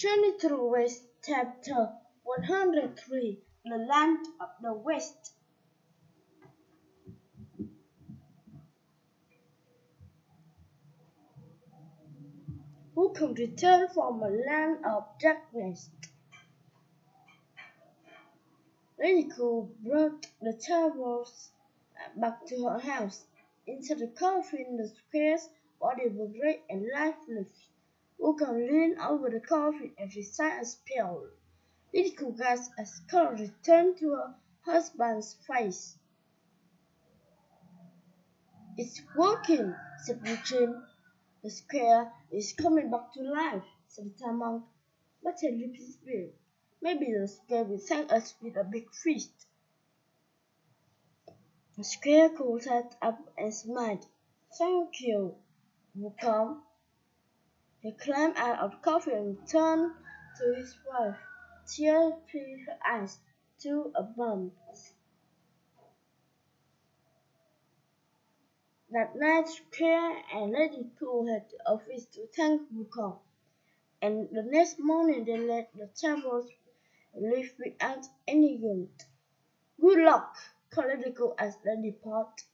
Journey through West, Chapter 103, The Land of the West. Who can return from a land of darkness? Lady Cool brought the travellers back to her house. Inside the coffin, the square's body was red and lifeless. Who can lean over the coffin and recite a spell? Lady Cool gasped as color returned to her husband's face. "It's working," said Eugene. "The square is coming back to life," said the town monk. But said Lippy Spirit, "Maybe the square will thank us with a big feast." The scarecrow sat up and smiled. "Thank you, Wukong." He climbed out of the coffin and turned to his wife. Tears filled her eyes to a bump. That night, Square and Lady Cool had a feast to thank Wukong, and the next morning they let the travellers leave without any guilt. "Good luck," called Lady Cool as they depart.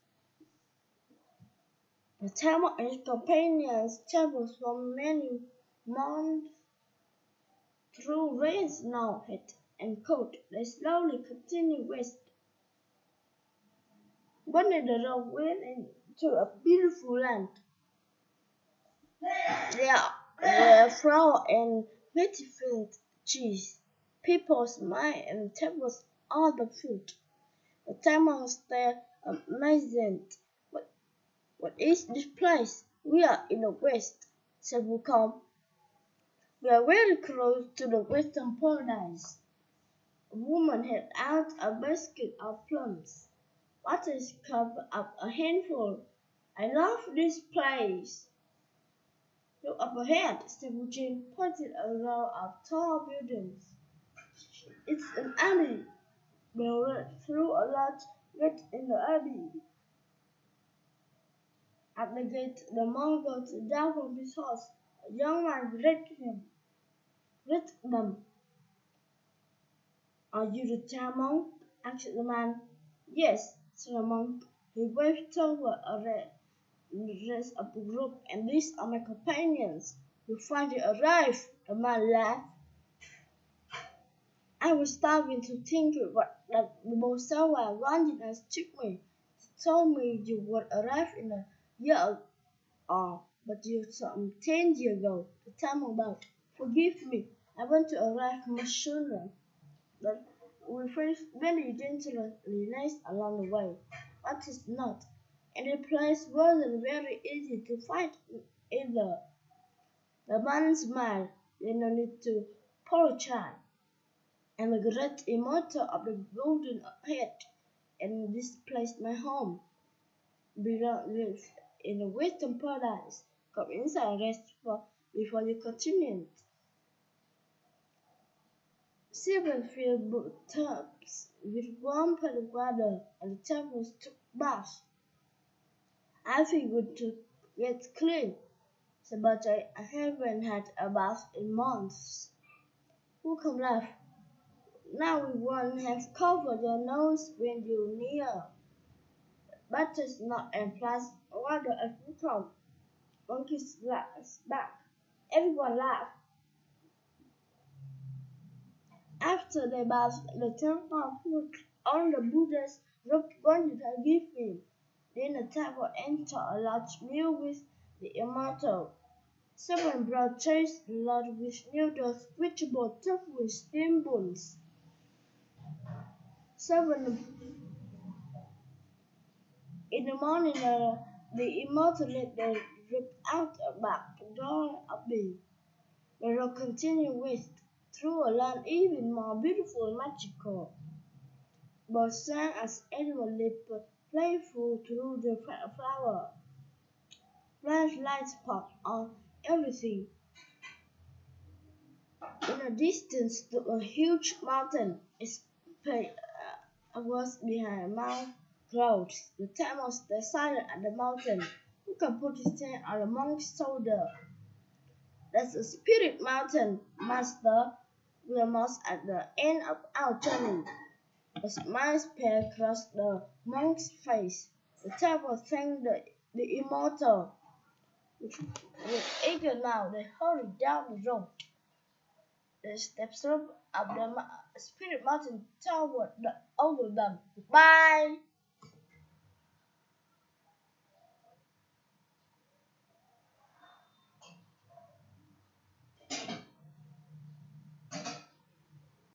The Tamil and his companions travelled for many months through rain, snow, heat, and cold. They slowly continued west. One day the road went into a beautiful land. There were flowers and beautiful trees. People smiled and tables all the food. The Tamil stared amazed. What is this place? "We are in the west," said Wukong. "We are very close to the western paradise." A woman held out a basket of plums. Butters covered up a handful. "I love this place." "Look up ahead," said Eugene, pointing a row of tall buildings. "It's an alley." They rode through a large gate in the alley. At the gate, the monk got down from his horse. A young man greeted them. "Are you the town monk?" asked the man. "Yes," said the monk. He waved toward the rest of the group. "And these are my companions. You finally arrived," the man laughed. "I was starving to think what that Bosawa Ranjit took me. He told me you would arrive in a year or but you saw me 10 years ago." The time about. "Forgive me. I want to arrive much sooner." But we faced many gentleness along the way. But it's not. And the place wasn't very easy to find either. The man smiled. "There's no need to apologize. I'm a great immortal of the golden head, and this place my home. Live in the western paradise. Come inside and rest before you continue." Seven filled tubs with warm cold water, and the travellers took baths. "I feel good to get clean," said but I haven't had a bath in months. Who can laugh? "Now we won't have covered your nose when you're near." Butters not and plus water at Wukong. Monkeys laughed back. Everyone laughed. After they bathed, the temple put on the Buddha's robe wanted to give him. Then the table entered a large meal with the immortal. Seven brought trays loaded with noodles, vegetables, tofu, and steamed buns. In the morning, the immortal let the robe out a back door of the road continued west through a land even more beautiful and magical. Birds sang as animals leaped playful through the flower. Flashlights popped on everything. In the distance stood a huge mountain. Its peak was behind Mount Clouds. The Tamil stood silent at the mountain. Who can put his hand on the monk's shoulder? That's a spirit mountain, Master. We are almost at the end of our journey. A smile spread across the monk's face. The temple thanked the immortal. With eager now, they hurried down the road. The steps up the spirit mountain toward the older them. Goodbye.